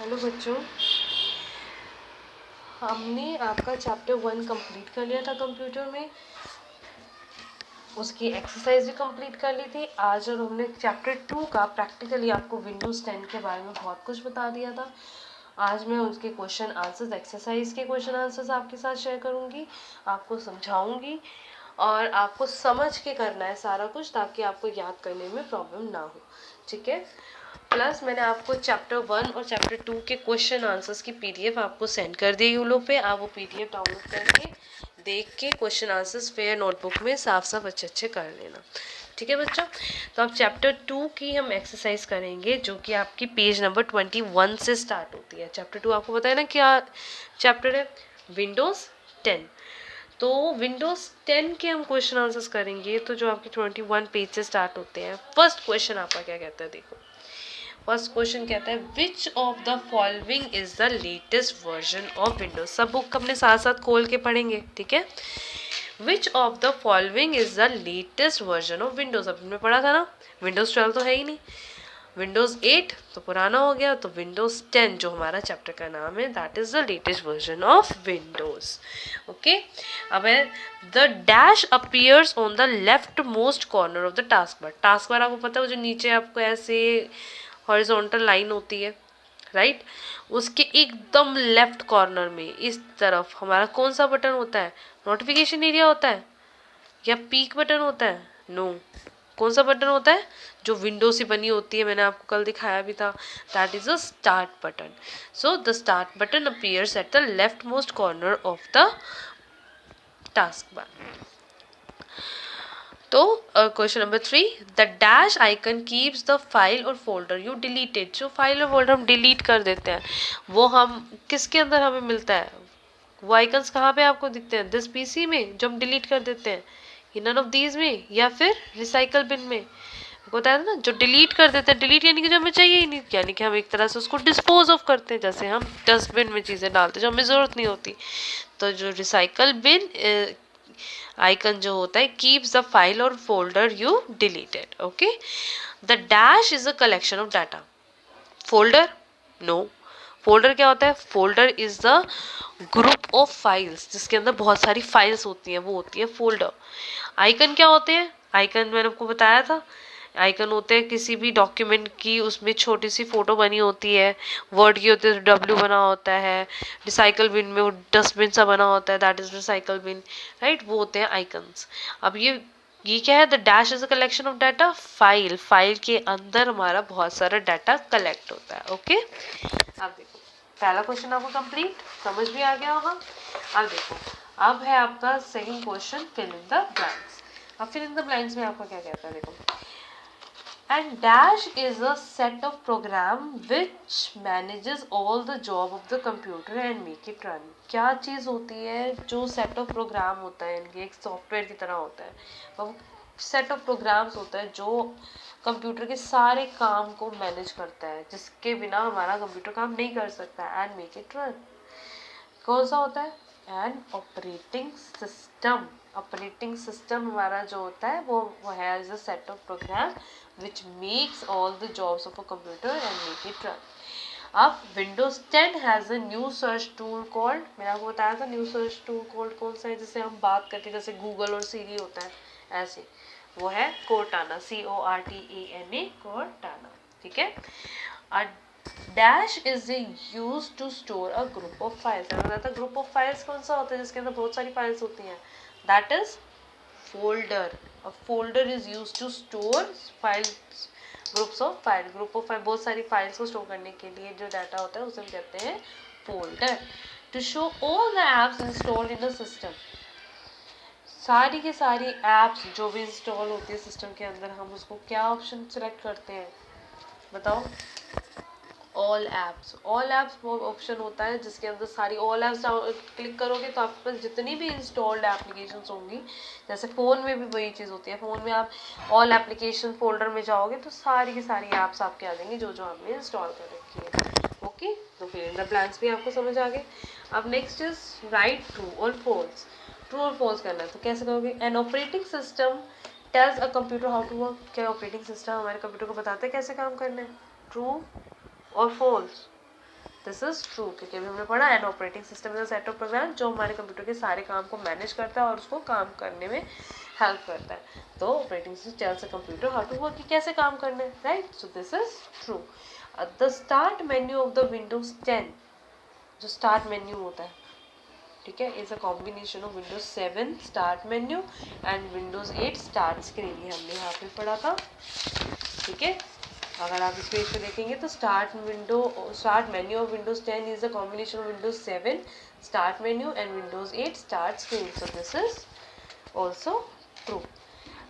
Hello बच्चों, हमने आपका चैप्टर 1 कंप्लीट कर लिया था कंप्यूटर में। उसकी एक्सरसाइज भी कंप्लीट कर ली थी आज, और हमने चैप्टर 2 का प्रैक्टिकली आपको विंडोज़ 10 के बारे में बहुत कुछ बता दिया था। आज मैं उसके क्वेश्चन आंसर्स, एक्सरसाइज के क्वेश्चन आंसर्स आपके साथ शेयर करूँगी, आपको समझाऊँगी और आपको समझ के करना है सारा कुछ, ताकि आपको याद करने में प्रॉब्लम ना हो। ठीक है। प्लस मैंने आपको चैप्टर 1 और चैप्टर 2 के क्वेश्चन आंसर्स की पीडीएफ आपको सेंड कर दी यूलो पे। आप वो पीडीएफ डाउनलोड करके देख के क्वेश्चन आंसर्स फेयर नोटबुक में साफ साफ अच्छे अच्छे कर लेना। ठीक है बच्चों, तो अब चैप्टर 2 की हम एक्सरसाइज करेंगे, जो कि आपकी पेज नंबर 21 से स्टार्ट होती है। चैप्टर 2 आपको पता है ना क्या चैप्टर है? विंडोज़ 10। तो विंडोज़ 10 के हम क्वेश्चन आंसर्स करेंगे, तो जो आपके 21 पेज से स्टार्ट होते हैं। फर्स्ट क्वेश्चन आपका क्या कहता है, देखो। फर्स्ट क्वेश्चन कहता है which of the following is the latest version of Windows. सब बुक अपने साथ साथ खोल के पढ़ेंगे, ठीक है। Which of the following is the latest version of Windows. अब हमने पढ़ा था ना, विंडोज 12 तो है ही नहीं, विंडोज 8 तो पुराना हो गया, तो विंडोज 10 जो हमारा चैप्टर का नाम है, that is the latest version of Windows. Okay. अब है the dash appears on the left most corner of the task bar. Task bar आपको पता है, वो जो नीचे आपको ऐसे हॉरिजॉन्टल लाइन होती है, राइट। उसके एकदम लेफ्ट कॉर्नर में इस तरफ हमारा कौन सा बटन होता है? नोटिफिकेशन एरिया होता है या पीक बटन होता है? नो। कौन सा बटन होता है? जो विंडो से बनी होती है, मैंने आपको कल दिखाया भी था, that is a start button. So the start button appears at the left most corner of the task bar. तो question number 3, the dash icon keeps the file और फोल्डर यू डिलीटेड। जो फाइल और folder हम delete कर देते हैं, वो हम किसके अंदर हमें मिलता है? वो आइकन्स कहाँ पे आपको दिखते हैं? दिस पीसी में जो हम डिलीट कर देते हैं, नन ऑफ दीज में, या फिर रिसाइकल बिन में। होता है ना, जो डिलीट कर देते हैं, डिलीट यानी कि जो हमें चाहिए ही नहीं, यानी कि हम एक तरह से उसको डिस्पोज ऑफ करते हैं, जैसे हम डस्टबिन में चीज़ें डालते हैं जो हमें ज़रूरत नहीं होती। तो जो रिसाइकल बिन आइकन जो होता है, कीप्स द फाइल और folder you deleted. Okay. The dash is a collection of data. Folder? No. Folder क्या होता है? Folder is the group of files, जिसके अंदर बहुत सारी फाइल्स होती हैं, वो होती है फोल्डर। आइकन क्या होते हैं? आइकन मैंने आपको बताया था, आइकन होते हैं किसी भी डॉक्यूमेंट की, उसमें छोटी सी फोटो बनी होती है, वर्ड की होती है तो डब्ल्यू बना होता है, रिसाइकल बिन में वो डस्टबिन सा बना होता है, that is recycle bin, right. वो होते हैं आइकन्स। अब ये क्या है? The dash is a collection of data. File के अंदर हमारा बहुत सारा डाटा कलेक्ट होता है। ओके। अब देखो, पहला क्वेश्चन आपको कंप्लीट समझ भी आ गया होगा। अब देखो, अब है आपका second question, fill in the blanks. अब फिल इन द ब्लैंक्स में आपका क्या कहता है, देखो। And dash is a set of program which manages all the job of the computer and make it run। क्या चीज़ होती है जो सेट ऑफ प्रोग्राम होता है, इनके एक सॉफ्टवेयर की तरह होता है, वो सेट ऑफ प्रोग्राम्स होता है जो कंप्यूटर के सारे काम को मैनेज करता है, जिसके बिना हमारा कंप्यूटर काम नहीं कर सकता, एंड मेक इट रन। कौन सा होता है? An operating system. Operating system हमारा जो होता है, वो है as a set of program which makes all the jobs of a computer and make it run। अब Windows 10 has a new search tool called, मैंने आपको बताया था न्यू सर्च टूल कॉल्ड कौन सा है, जिससे हम बात करते हैं, जैसे गूगल और सीरी होता है ऐसे, वो है कोर्टाना, CORTANA, कोर्टाना। ठीक है। A dash is use to store a group of files. मैंने बताया था ग्रुप ऑफ फाइल्स कौन सा होता है, जिसके अंदर बहुत सारी फाइल्स होती हैं, that is folder। A folder is used to store files, groups of file, group of file, बहुत सारी फाइल्स को स्टोर करने के लिए जो डाटा होता है उसे हम कहते हैं folder. To show all the apps installed in the system. सारी की सारी एप्स जो भी इंस्टॉल होती है सिस्टम के अंदर, हम उसको क्या ऑप्शन सेलेक्ट करते हैं, बताओ? All apps. ऑल एप्स वो ऑप्शन होता है जिसके अंदर सारी ऑल एप्स क्लिक करोगे तो आपके पास जितनी भी इंस्टॉल्ड एप्लीकेशंस होंगी, जैसे फ़ोन में भी वही चीज़ होती है, फ़ोन में आप ऑल एप्लीकेशन फोल्डर में जाओगे तो सारी की सारी ऐप्स आपके आ जाएंगी जो जो आपने इंस्टॉल कर रखी है। ओके, तो फिर इन द ब्लैंक्स भी आपको समझ आ गए। अब नेक्स्ट इज राइट ट्रू और फॉल्स। ट्रू और फॉल्स करना है तो कैसे करोगे? An operating system tells a computer how to work. क्या ऑपरेटिंग सिस्टम हमारे कंप्यूटर को बताता है कैसे काम करना है? ट्रू और फॉल्स? दिस इज ट्रू, क्योंकि अभी हमने पढ़ा an operating system is a set of program जो हमारे कंप्यूटर के सारे काम को मैनेज करता है और उसको काम करने में हेल्प करता है। तो operating system tells a computer how to work, कि कैसे काम करना है, right. So this is true. The start menu of the Windows 10, जो स्टार्ट मेन्यू होता है, ठीक है, is a combination of Windows 7 start menu and Windows 8 start screen, ये हमने यहाँ पे पढ़ा था, ठीक है। अगर आप इस पेज पे देखेंगे तो start menu of Windows 10 is the combination of Windows 7 start menu and Windows 8 start screen, so this is also true.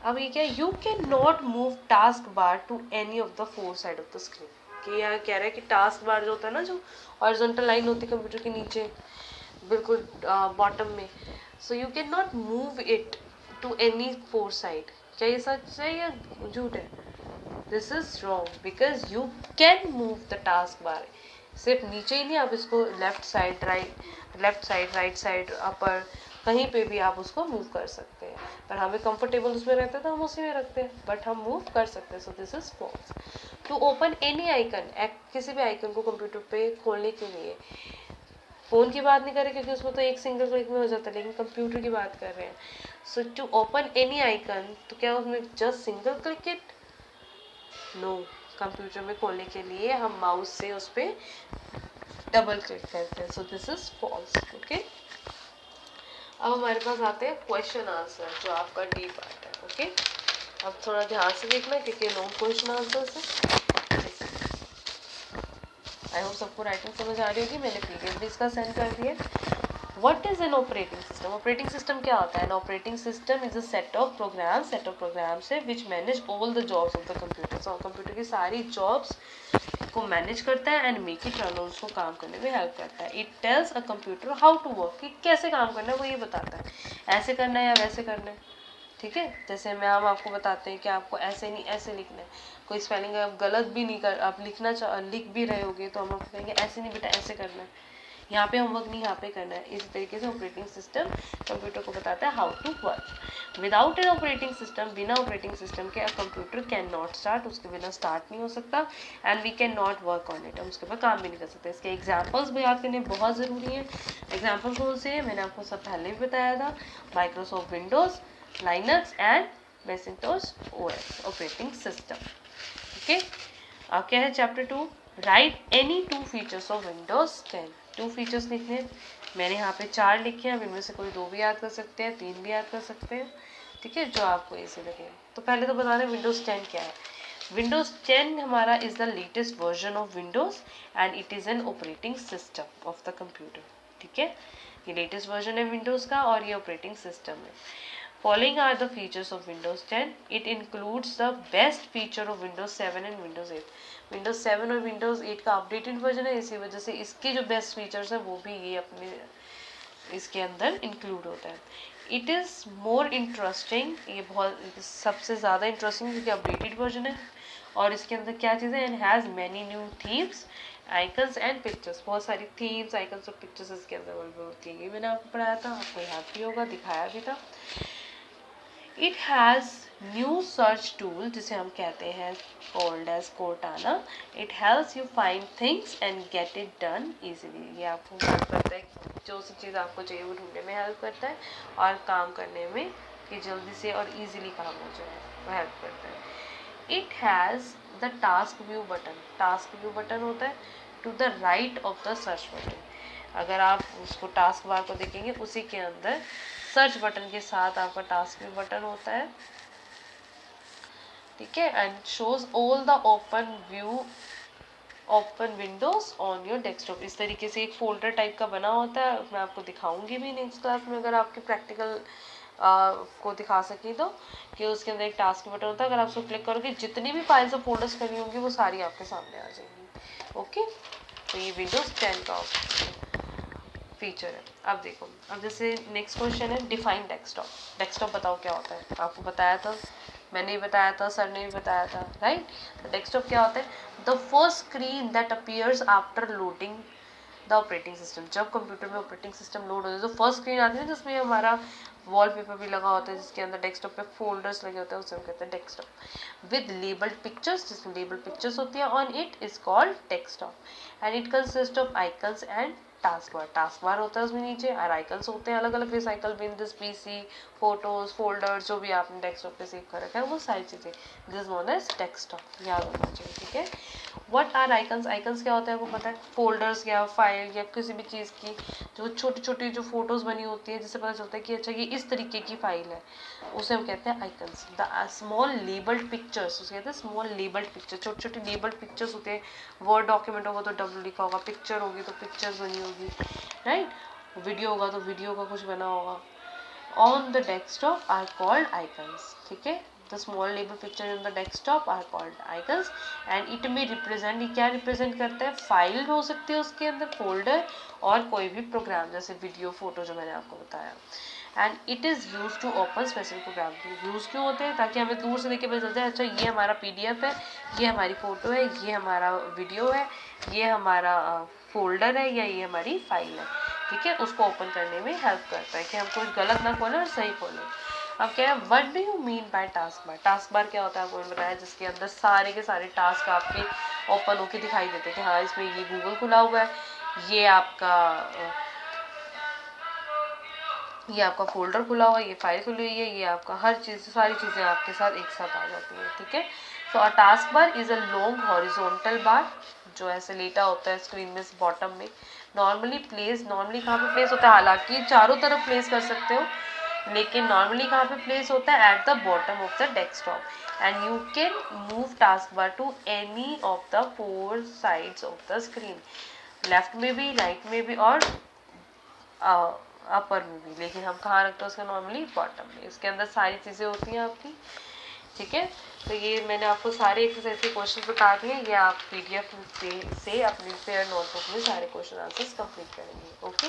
अब ये क्या, you can not move task bar to any of the four side of the screen, कि यहाँ कह रहा है कि task bar जो होता है ना, जो हॉरिजॉन्टल लाइन होती है कंप्यूटर के नीचे बिल्कुल बॉटम में, so you can not move it to any four side. क्या ये सच है या झूठ है? This is wrong, because you can move the task bar, सिर्फ नीचे ही नहीं, आप इसको left side right side upper कहीं पे भी आप उसको मूव कर सकते हैं, पर हमें कंफर्टेबल उसमें रहता है तो हम उसी में रखते हैं, बट हम मूव कर सकते हैं, so this is false. To open any icon, किसी भी आइकन को कंप्यूटर पे खोलने के लिए, फोन की बात नहीं कर रहे क्योंकि उसमें तो एक सिंगल क्लिक में हो जाता है, लेकिन कंप्यूटर की बात कर रहे हैं। So to open any icon, तो क्या उसमें just single click it? No, computer में खोलने के लिए हम माउस से उस पर डबल क्लिक करते हैं, so this is false, okay. अब हमारे पास आते हैं क्वेश्चन आंसर, जो आपका डी पार्ट है, ओके। अब थोड़ा ध्यान से देखना क्योंकि लॉन्ग क्वेश्चन आंसर है। आई होप सबको राइटिंग समझ आ रही होगी, मैंने पीडीएफ भी इसका सेंड कर दिया। What is an operating system? Operating system क्या होता है? An operating system is a set of programs है which manage all the jobs of the computer. So computer की सारी जॉब्स को मैनेज करता है एंड मेक इट रन, उसको काम करने में हेल्प करता है। It tells a computer how to work, कि कैसे काम करना है वो ये बताता है, ऐसे करना है या वैसे करना है, ठीक है। जैसे मैम आपको बताते हैं कि आपको ऐसे नहीं ऐसे लिखना है, कोई स्पेलिंग आप गलत भी नहीं कर, आप लिख भी रहे होगे तो हम आपको कहेंगे ऐसे नहीं बेटा ऐसे करना है, यहाँ पे होमवर्क नहीं यहाँ पे करना है। इस तरीके से ऑपरेटिंग सिस्टम कंप्यूटर को बताता है how to work. Without an operating system, बिना ऑपरेटिंग सिस्टम के कंप्यूटर कैन नॉट स्टार्ट, उसके बिना स्टार्ट नहीं हो सकता, and we can not work on it, हम उसके ऊपर काम भी नहीं कर सकते। इसके एग्जाम्पल्स भी याद करने बहुत ज़रूरी है। एग्जाम्पल कौन से हैं? मैंने आपको सब पहले भी बताया था, Microsoft Windows, Linux and Macintosh OS operating system, okay. अब क्या है chapter 2, right any 2 features of Windows 10। 2 features लिखने हैं, मैंने यहाँ पे 4 लिखे हैं, अब इनमें से कोई 2 भी याद कर सकते हैं, 3 भी याद कर सकते हैं, ठीक है, जो आपको इजी लगे। तो पहले तो बता रहे हैं विंडोज 10 क्या है। विंडोज 10 हमारा is the latest version of Windows and it is an operating system of the computer, ठीक है। ये लेटेस्ट वर्जन है विंडोज का और ये ऑपरेटिंग सिस्टम है। Following are the features of Windows 10. It includes the best feature of Windows 7 and Windows 8. Windows 7 और Windows 8 का अपडेटेड वर्जन है, इसी वजह से इसके जो बेस्ट फीचर्स है वो भी ये अपने इसके अंदर इंक्लूड होता है। इट इज़ मोर इंटरेस्टिंग, ये बहुत सबसे ज़्यादा इंटरेस्टिंग क्योंकि अपडेटेड वर्जन है और इसके अंदर क्या चीज़ें, and has many new themes icons and pictures, बहुत सारी थीम्स आइकन्स और पिक्चर्स इसके अंदर अवेलेबल होती है। ये मैंने आपको पढ़ाया था, आपको याद भी होगा, दिखाया भी था। It has new search tool जिसे हम कहते हैं called as Cortana. It helps you find things and get it done easily. ये आपको हेल्प करता है, जो सी चीज़ आपको चाहिए वो ढूंढने में हेल्प करता है और काम करने में कि जल्दी से और ईजिली काम हो जाए, वो हेल्प करता है। It has the task view button. Task view button होता है to the right of the search button. अगर आप उसको टास्क बार को देखेंगे उसी के अंदर सर्च बटन के साथ आपका टास्क व्यू बटन होता है, ठीक है, and shows all the open Windows on your desktop. इस तरीके से एक फोल्डर टाइप का बना होता है, मैं आपको दिखाऊंगी भी नेक्स्ट क्लास में अगर आपके प्रैक्टिकल को दिखा सकी तो, कि उसके अंदर एक टास्क बटन होता है, अगर आप उसको क्लिक करोगे जितनी भी फाइल्स और फोल्डर्स करनी होंगी वो सारी आपके सामने आ जाएंगी, ओके। तो ये विंडोज 10 का फीचर है। अब देखो, अब जैसे नेक्स्ट क्वेश्चन है डिफाइन डेस्कटॉप। डेस्कटॉप बताओ क्या होता है, आपको बताया था, मैंने भी बताया था, सर ने भी बताया था, राइट। तो डेस्कटॉप क्या होता है? The first screen that appears after loading the operating system. जब कंप्यूटर में ऑपरेटिंग सिस्टम लोड होता है, तो फर्स्ट स्क्रीन आती है जिसमें हमारा वॉलपेपर भी लगा होता है, जिसके अंदर डेस्कटॉप पे फोल्डर्स लगे होते हैं, उसे हम कहते हैं डेस्कटॉप। विद लेबल्ड पिक्चर्स, जिसमें लेबल्ड पिक्चर्स होती है on it, is called desktop. And it consist of icons and task bar. Task bar होता है उसमें नीचे, और आइकन्स होते हैं अलग अलग recycle bin, this PC, photos, folder, जो भी आपने डेस्कटॉप पे सेव कर रखा है वो सारी चीजें, दिस नोन एज डेस्कटॉप, याद रखना चाहिए, ठीक है। What are icons? आइकन्स क्या होता है आपको पता है? फोल्डर्स या फाइल या किसी भी चीज़ की जो छोटी छोटी जो फोटोज बनी होती है, जिससे पता चलता है कि अच्छा ये इस तरीके की फाइल है, उसे हम कहते हैं icons. The small labelled pictures, उसे कहते हैं स्मॉल लेबल्ड पिक्चर, छोटी छोटी लेबल्ड पिक्चर्स होते हैं। वर्ड डॉक्यूमेंट होगा तो डब्ल्यू लिखा होगा, पिक्चर होगी तो पिक्चर्स बनी होगी, राइट। वीडियो होगा तो वीडियो का कुछ बना होगा, on the desktop are called icons, ठीक है। The small label picture in the desktop are called icons. And it में रिप्रेजेंट, ये क्या रिप्रेजेंट करता है? फाइल हो सकती है उसके अंदर, फोल्डर, और कोई भी प्रोग्राम, जैसे वीडियो, फोटो, जो मैंने आपको बताया। And it is use to open specific program. Use क्यों होते हैं? ताकि हमें दूर से देख के पता चल जाए अच्छा ये हमारा PDF है, ये हमारी फोटो है, ये हमारा वीडियो है, ये हमारा फोल्डर है, या ये हमारी फाइल है, ठीक है। उसको ओपन करने में हेल्प करता है कि हम कुछ गलत ना खोलें और सही खोलें। अब क्या है, what do you mean by task bar? Task bar क्या होता है आपको बताया, जिसके अंदर सारे के सारे टास्क आपके ओपन होके दिखाई देते हैं कि हाँ इसमें ये गूगल खुला हुआ है, ये आपका फोल्डर खुला हुआ है, ये फाइल खुली हुई है, ये आपका हर चीज़, सारी चीज़ें आपके साथ एक साथ आ जाती हैं, ठीक है। So a task bar is a long horizontal bar, जो ऐसे लेटा होता है स्क्रीन में बॉटम में। नॉर्मली कहाँ पे प्लेस होता है? हालांकि चारों तरफ प्लेस कर सकते हो, लेकिन नॉर्मली कहाँ पे प्लेस होता है? At the bottom of the desktop. And you can move task bar to any of the 4 sides of the screen, left में भी, राइट में भी, और अपर में भी, लेकिन हम कहाँ रखते हैं उसका? नॉर्मली बॉटम में। इसके अंदर सारी चीज़ें होती हैं आपकी, ठीक है। तो ये मैंने आपको सारे एक्सरसाइज के क्वेश्चन बता दिए, ये आप PDF से अपनी फेयर नोटबुक में सारे क्वेश्चन आंसर्स कंप्लीट करेंगे, ओके।